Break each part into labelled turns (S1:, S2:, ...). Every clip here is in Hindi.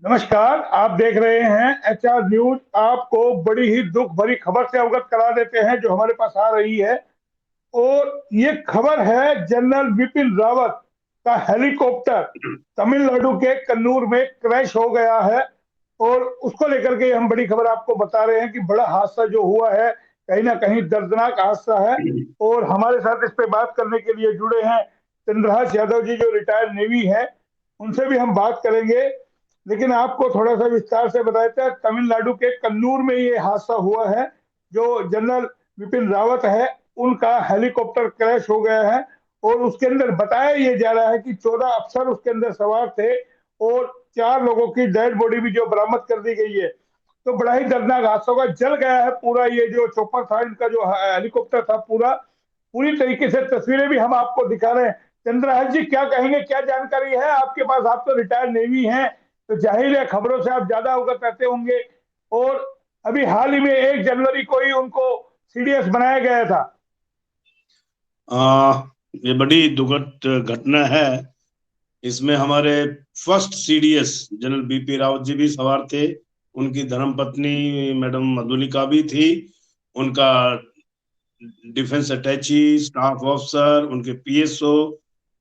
S1: नमस्कार। आप देख रहे हैं एचआर न्यूज। आपको बड़ी ही दुख भरी खबर से अवगत करा देते हैं जो हमारे पास आ रही है। और ये खबर है जनरल बिपिन रावत का हेलीकॉप्टर तमिलनाडु के कन्नूर में क्रैश हो गया है। और उसको लेकर के हम बड़ी खबर आपको बता रहे हैं कि बड़ा हादसा जो हुआ है, कहीं ना कहीं दर्दनाक हादसा है। और हमारे साथ इस पे बात करने के लिए जुड़े हैं चंद्रहास यादव जी, जो रिटायर्ड नेवी है। उनसे भी हम बात करेंगे। लेकिन आपको थोड़ा सा विस्तार से बताते हैं, तमिलनाडु के कन्नूर में ये हादसा हुआ है। जो जनरल बिपिन रावत है, उनका हेलीकॉप्टर क्रैश हो गया है। और उसके अंदर बताया ये जा रहा है कि 14 अफसर उसके अंदर सवार थे। और 4 लोगों की डेड बॉडी भी जो बरामद कर दी गई है। तो बड़ा ही दर्दनाक हादसा होगा, जल गया है पूरा ये जो चौपर था, इनका जो हेलीकॉप्टर था पूरा। पूरी तरीके से तस्वीरें भी हम आपको दिखा रहे हैं। चंद्रहास जी, क्या कहेंगे, क्या जानकारी है आपके पास? आप तो रिटायर्ड नेवी हैं, तो जाहिर है खबरों से आप ज्यादा अवगत रहते होंगे। और अभी हाल ही में 1 जनवरी को ही उनको सीडीएस बनाया गया था।
S2: आ, ये बड़ी दुखद घटना है। इसमें हमारे first CDS general BP Rawat ji भी सवार थे। उनकी धर्मपत्नी मैडम मधुलिका भी थी। उनका डिफेंस अटैची, स्टाफ ऑफिसर, उनके पीएसओ,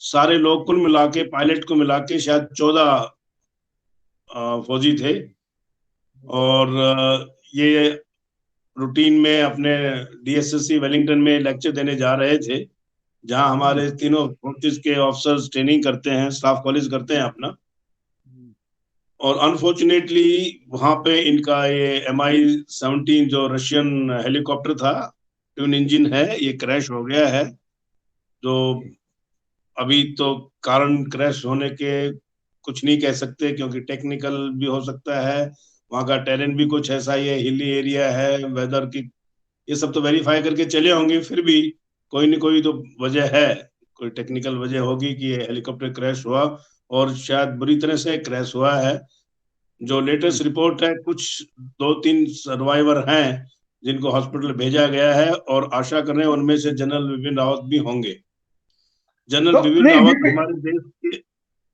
S2: सारे लोग कुल मिला के, पायलट को मिला के शायद 14 फौजी थे। और ये रूटीन में अपने डीएसएससी वेलिंगटन में लेक्चर देने जा रहे थे, जहां हमारे तीनों फोर्सेस के ऑफिसर्स ट्रेनिंग करते हैं, स्टाफ कॉलेज करते हैं अपना। और अनफॉर्चुनेटली वहां पे इनका ये MI-17 जो रशियन हेलीकॉप्टर था, ट्विन इंजन है, ये क्रैश हो गया है। जो अभी तो कारण क्रैश होने के कुछ नहीं कह सकते, क्योंकि टेक्निकल भी हो सकता है। वहां का टेरेन भी कुछ ऐसा ही है, हिली एरिया है, वेदर की ये सब तो वेरीफाई करके चले होंगे। फिर भी कोई न कोई तो वजह है, कोई टेक्निकल वजह होगी कि ये हेलीकॉप्टर क्रैश हुआ, और शायद बुरी तरह से क्रैश हुआ है। जो लेटेस्ट रिपोर्ट है, कुछ 2-3 सर्वाइवर हैं जिनको हॉस्पिटल भेजा गया है, और आशा कर रहे हैं उनमें से जनरल बिपिन रावत भी होंगे। जनरल
S1: तो
S2: बिपिन
S1: नहीं,
S2: रावत
S1: बिपिन।
S2: हमारे देश के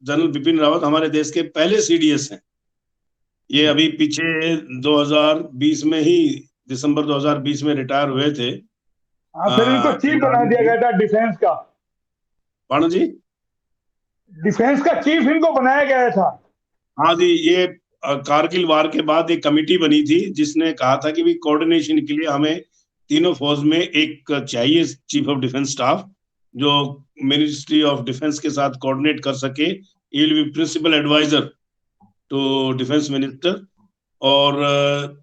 S2: जनरल बिपिन रावत हमारे देश के पहले सीडीएस हैं। ये अभी पीछे 2020 में ही, दिसंबर 2020 में रिटायर हुए थे।
S1: हाँ, फिर इनको
S2: ये
S1: चीफ बना
S2: आर्मी
S1: दिया
S2: से।
S1: गया था डिफेंस का।
S2: पाणो जी।
S1: डिफेंस का चीफ इनको बनाया गया था।
S2: हाँ जी, ये कारगिल वार के बाद एक कमेटी बनी थी जिसने कहा था कि भी कोऑर्डिनेशन के लिए हमें तीनों फौज में एक चाहिए चीफ ऑफ डिफेंस स्टाफ, जो मिनिस्ट्री ऑफ डिफेंस के साथ कोऑर्डिनेट कर सके। He will be principal adviser to defence minister. और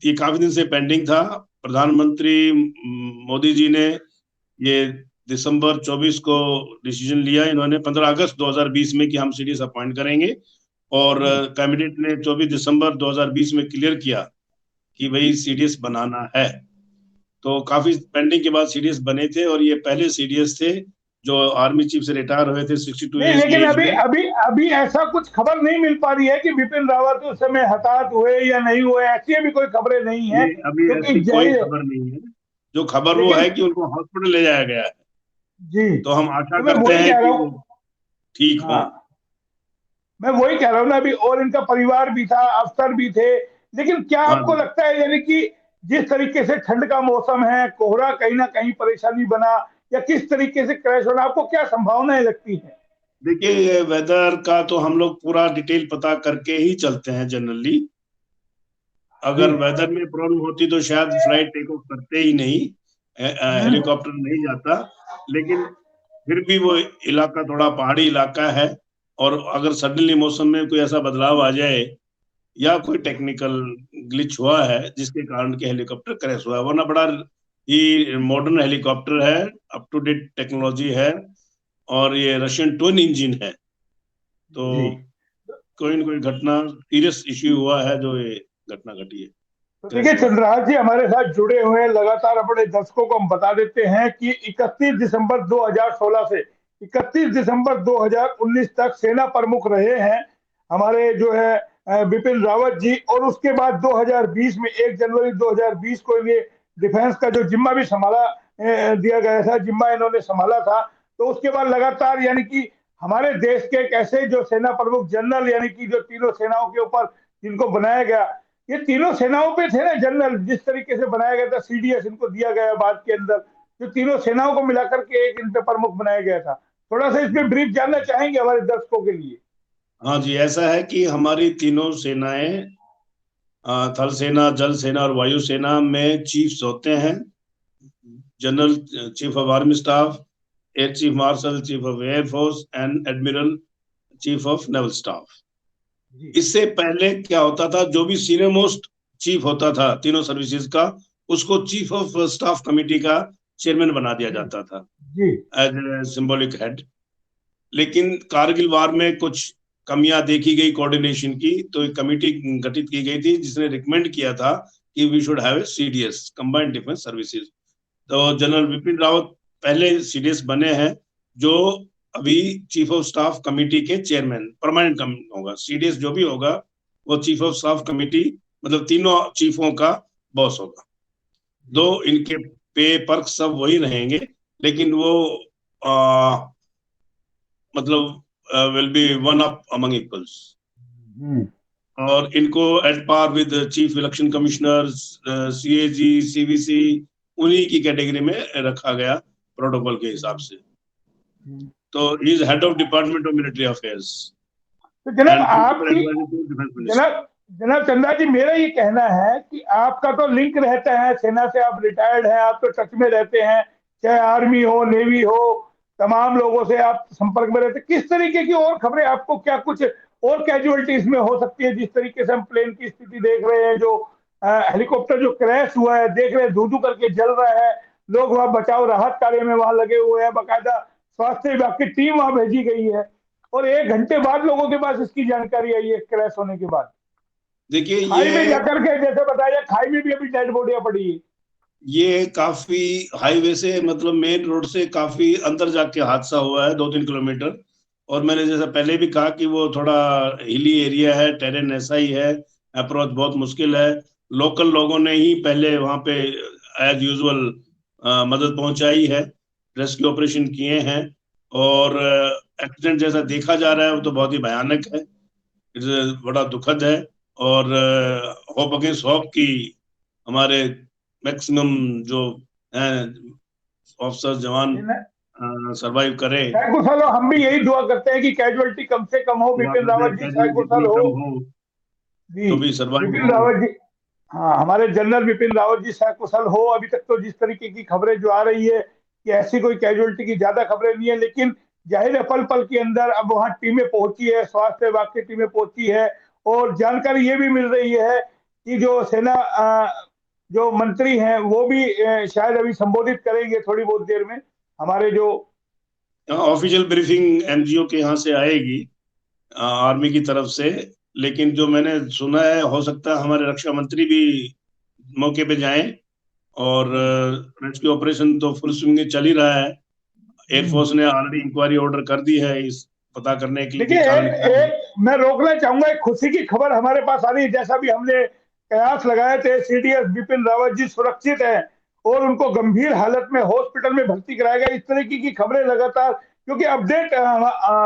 S2: ये काफी दिन से पेंडिंग था। प्रधानमंत्री मोदी जी ने ये दिसंबर 24 को डिसीजन लिया इन्होंने, 15 अगस्त 2020 में, कि हम सीडीएस अपॉइंट करेंगे। और कैबिनेट ने 24 दिसंबर 2020 में क्लियर किया कि भाई सीडीएस बनाना है। तो काफी पेंडिंग के बाद सीडीएस बने थे, और ये पहले सीडीएस थे जो आर्मी चीफ से रिटायर हुए थे 62
S1: नहीं,
S2: ईयर्स की
S1: लेकिन
S2: एज
S1: अभी
S2: में।
S1: अभी अभी ऐसा कुछ खबर नहीं मिल पा रही है कि बिपिन रावत उस समय हताहत हुए या नहीं हुए। ऐसी अभी कोई खबरें नहीं है,
S2: नहीं, अभी
S1: क्योंकि
S2: ऐसी कोई
S1: जाहिर।
S2: खबर नहीं है। जो खबर वो
S1: लेकिन
S2: है कि उनको हॉस्पिटल ले जाया गया है।
S1: जी,
S2: तो हम आशा
S1: तो मैं
S2: करते
S1: वही
S2: हैं
S1: कह रहा
S2: कि
S1: हूँ।
S2: वो ठीक हो।
S1: हाँ, मैं वही कह रहा हूँ ना अभी। और इनका परिवार भी था, अफसर भी थे। लेकिन क्या
S2: हाँ
S1: आपको
S2: जी।
S1: लगता है, यानी कि जिस तरीके से ठंड का मौसम है, कोहरा कहीं ना कहीं परेशानी बना, या किस तरीके से क्रैश होना, आपको क्या संभावनाएं लगती है?
S2: देखिए, वेदर का तो हम लोग पूरा डिटेल पता करके ही चलते हैं जनरली।
S1: जी।
S2: अगर वेदर में प्रॉब्लम होती तो शायद फ्लाइट टेक ऑफ करते ही नहीं,
S1: हम्म।
S2: हेलीकॉप्टर नहीं जाता। लेकिन फिर भी वो इलाका थोड़ा पहाड़ी इलाका है, और अगर सडनली मौसम में कोई ऐसा बदलाव आ जाए, या कोई टेक्निकल ग्लिच हुआ है जिसके कारण के हेलीकॉप्टर क्रैश हुआ है, वरना बड़ा ही मॉडर्न हेलीकॉप्टर है, अप टू डेट टेक्नोलॉजी है। और ये रशियन ट्विन इंजन है। तो
S1: जी।
S2: कोई ना कोई घटना, सीरियस इश्यू हुआ है जो ये घटना घटी है,
S1: तो देखिए,
S2: क्रैश हुआ है।
S1: चंद्रहास जी हमारे साथ जुड़े हुए हैं लगातार। अपने दर्शकों को हम बता देते हैं कि 31 दिसंबर 2016 से 31 दिसंबर 2019 तक सेना प्रमुख रहे हैं हमारे जो है बिपिन रावत जी। और उसके बाद 2020 में 1 जनवरी 2020 को ये डिफेंस का जो जिम्मा भी संभाला दिया गया था, जिम्मा इन्होंने संभाला था। तो उसके बाद लगातार, यानी कि हमारे देश के एक ऐसे जो सेना प्रमुख जनरल, यानी कि जो तीनों सेनाओं के ऊपर जिनको बनाया गया, ये तीनों सेनाओं पे थे ना जनरल, जिस तरीके से बनाया गया था सीडीएस इनको दिया गया बाद के अंदर, जो तीनों सेनाओं को मिलाकर के एक इन पे प्रमुख बनाया गया था। थोड़ा सा इसमें ब्रीफ जानना चाहेंगे हमारे दर्शकों के लिए?
S2: हाँ जी, ऐसा है कि हमारी तीनों सेनाएं, थल सेना, जल सेना और वायु सेना में चीफ्स होते हैं। General, chief of army staff, air chief marshal, chief of air force and admiral, chief of naval staff.
S1: जी
S2: इससे पहले क्या होता था, जो भी सीनियर मोस्ट चीफ होता था तीनों सर्विसेज का, उसको चीफ ऑफ स्टाफ कमेटी का चेयरमैन बना दिया
S1: जी
S2: जाता था
S1: जी
S2: एज ए सिंबॉलिक हेड। लेकिन कारगिल वार में कुछ कमियां देखी गई कोऑर्डिनेशन की, तो एक कमेटी गठित की गई थी जिसने रिकमेंड किया था कि we should have a CDS, combined defence services. तो जनरल बिपिन रावत पहले सीडीएस बने हैं, जो अभी चीफ ऑफ स्टाफ कमेटी के चेयरमैन परमानेंट होगा। सीडीएस जो भी होगा वो चीफ ऑफ स्टाफ कमेटी, मतलब तीनों चीफों का बॉस होगा। दो इनके पे पर्क सब वही रहेंगे, लेकिन वो आ, मतलब will be one up among equals.
S1: हम्म
S2: और इनको at par with chief election commissioner, CAG, CVC, उन्हीं की कैटेगरी में रखा गया प्रोटोकॉल के हिसाब से।
S1: हम्म।
S2: तो he is head of department of military affairs
S1: तो जनाब
S2: एंड प्रिंसिपल
S1: आपकी,
S2: एडवाइजर टू डिफेंस मिनिस्टर।
S1: जनाब जनाब चंदा जी, मेरा ये कहना है कि आपका तो लिंक रहता है सेना से, आप रिटायर्ड हैं, आप तो टच में रहते हैं, चाहे आर्मी हो नेवी हो, तमाम लोगों से आप संपर्क में रहते हैं। किस तरीके की और खबरें आपको, क्या कुछ और कैजुअलिटीज में हो सकती है? जिस तरीके से हम प्लेन की स्थिति देख रहे हैं, जो हेलीकॉप्टर जो क्रैश हुआ है देख रहे हैं, धू धू करके जल रहा है, लोग वहां बचाव राहत कार्य में वहां लगे हुए हैं, बाकायदा स्वास्थ्य विभाग की टीम वहां भेजी गई है, और 1 घंटे बाद लोगों के पास इसकी जानकारी आई है क्रैश होने के बाद।
S2: देखिए,
S1: खाई में जाकर के, जैसे बताया, खाई में भी अभी डेड बॉडियां पड़ी है।
S2: ये काफी हाईवे से, मतलब मेन रोड से काफी अंदर जाके हादसा हुआ है, 2-3 किलोमीटर। और मैंने जैसा पहले भी कहा कि वो थोड़ा हिली एरिया है, टेरेन ऐसा ही है, अप्रोच बहुत मुश्किल है। लोकल लोगों ने ही पहले वहां पे एज यूजुअल मदद पहुंचाई है, रेस्क्यू ऑपरेशन किए हैं। और एक्सीडेंट जैसा देखा जा रहा है वो तो बहुत ही भयानक है, बड़ा दुखद है। और होप अगेंस्ट होप कि हमारे मैक्सिमम जो ऑफिसर जवान सरवाइव करे।
S1: सैकुशल हो, हम भी यही दुआ करते हैं कि कैजुअलिटी कम से कम हो,
S2: दुआ
S1: बिपिन
S2: करते
S1: रावत
S2: हैं
S1: जी
S2: कैजुअलिटी
S1: सैकुशल
S2: जितनी
S1: हो।
S2: कम हो,
S1: जी,
S2: तो भी सरवाइव
S1: बिपिन
S2: हो।
S1: रावत जी, हाँ, हमारे जनरल बिपिन रावत जी सकुशल हो। अभी तक तो जिस तरीके की खबरें जो आ रही है कि ऐसी कोई कैजुअलिटी की ज्यादा खबरें नहीं है, लेकिन जाहिर है पल पल के अंदर अब वहां टीमें पहुंची है, स्वास्थ्य विभाग की टीमें पहुंची है, और जानकारी ये भी मिल रही है कि जो सेना जो मंत्री हैं वो भी शायद अभी संबोधित करेंगे थोड़ी बहुत देर में, हमारे जो।
S2: ऑफिशियल ब्रीफिंग एमजीओ के यहाँ से आएगी, आर्मी की तरफ से। लेकिन जो मैंने सुना है, हो सकता है हमारे रक्षा मंत्री भी मौके पे जाएं। और रेस्क्यू ऑपरेशन तो फुल स्विंग में चल ही रहा है।
S1: हम्म।
S2: एयरफोर्स ने ऑलरेडी इंक्वायरी ऑर्डर कर दी है, इस पता करने के लिए कि
S1: देखिए,
S2: कारण
S1: एक
S2: क्या है।
S1: एक मैं रोकना चाहूंगा, एक खुशी की खबर हमारे पास आ रही है। जैसा भी हमने कयास लगाए थे, सीडीएस बिपिन रावत जी सुरक्षित हैं और उनको गंभीर हालत में हॉस्पिटल में भर्ती कराया गया। इस तरीके की खबरें लगातार, क्योंकि अपडेट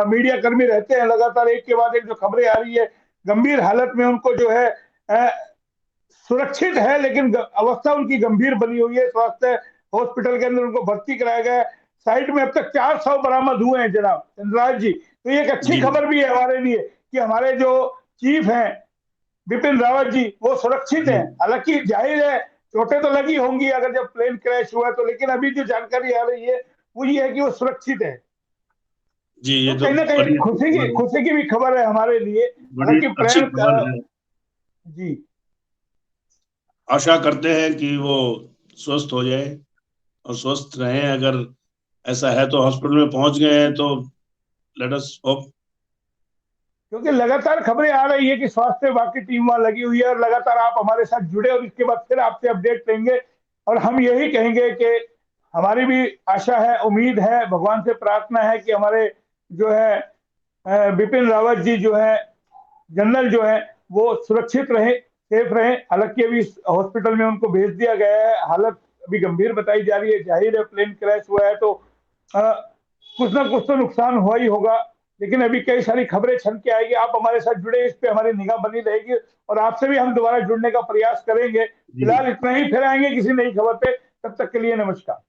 S1: मीडिया कर्मी रहते हैं, लगातार एक के बाद एक जो खबरें आ रही है, गंभीर हालत में उनको जो है अ, सुरक्षित है, लेकिन अवस्था उनकी गंभीर बनी हुई है। स्वास्थ्य हॉस्पिटल के अंदर उनको भर्ती कराया गया है। साइड में अब तक 400 बरामद हुए हैं जनाब चंद्रराज जी। तो ये एक अच्छी
S2: जी
S1: खबर भी है हमारे लिए कि हमारे जो चीफ हैं बिपिन रावत जी वो सुरक्षित
S2: जी
S1: हैं। हालांकि जाहिर है चोटें तो लगी होंगी अगर जब प्लेन क्रैश हुआ तो, लेकिन अभी जो जानकारी आ रही है वो ये है कि वो सुरक्षित है।
S2: जी,
S1: तो
S2: ये तो
S1: कहीं ना कहीं
S2: बड़ी अच्छी खबर है,
S1: खुशी की भी खबर है हमारे लिए।
S2: बड़ी
S1: हालांकि
S2: अच्छी
S1: प्लेन
S2: खबर है।
S1: जी
S2: आशा करते हैं कि वो स्वस्थ हो जाए और स्वस्थ रहें। अगर ऐसा है तो हॉस्पिटल में पहुंच गए हैं तो लेट अस होप।
S1: क्योंकि लगातार खबरें आ रही है कि स्वास्थ्य विभाग की टीम वहां लगी हुई है, और लगातार आप हमारे साथ जुड़े, और इसके बाद फिर आपसे अपडेट लेंगे। और हम यही कहेंगे कि हमारी भी आशा है, उम्मीद है, भगवान से प्रार्थना है कि हमारे जो है बिपिन रावत जी जो है, जनरल जो है, वो सुरक्षित रहे, सेफ रहे। हालांकि अभी हॉस्पिटल में उनको भेज दिया गया है, हालत अभी गंभीर बताई जा रही है। जाहिर है प्लेन क्रैश हुआ है तो कुछ ना कुछ तो नुकसान हुआ ही होगा। लेकिन अभी कई सारी खबरें छन के आएगी। आप हमारे साथ जुड़े, इस पे हमारी निगाह बनी रहेगी और आपसे भी हम दोबारा जुड़ने का प्रयास करेंगे।
S2: जी।
S1: फिलहाल इतना ही, फिर आएंगे किसी नई खबर पे। तब तक के लिए नमस्कार।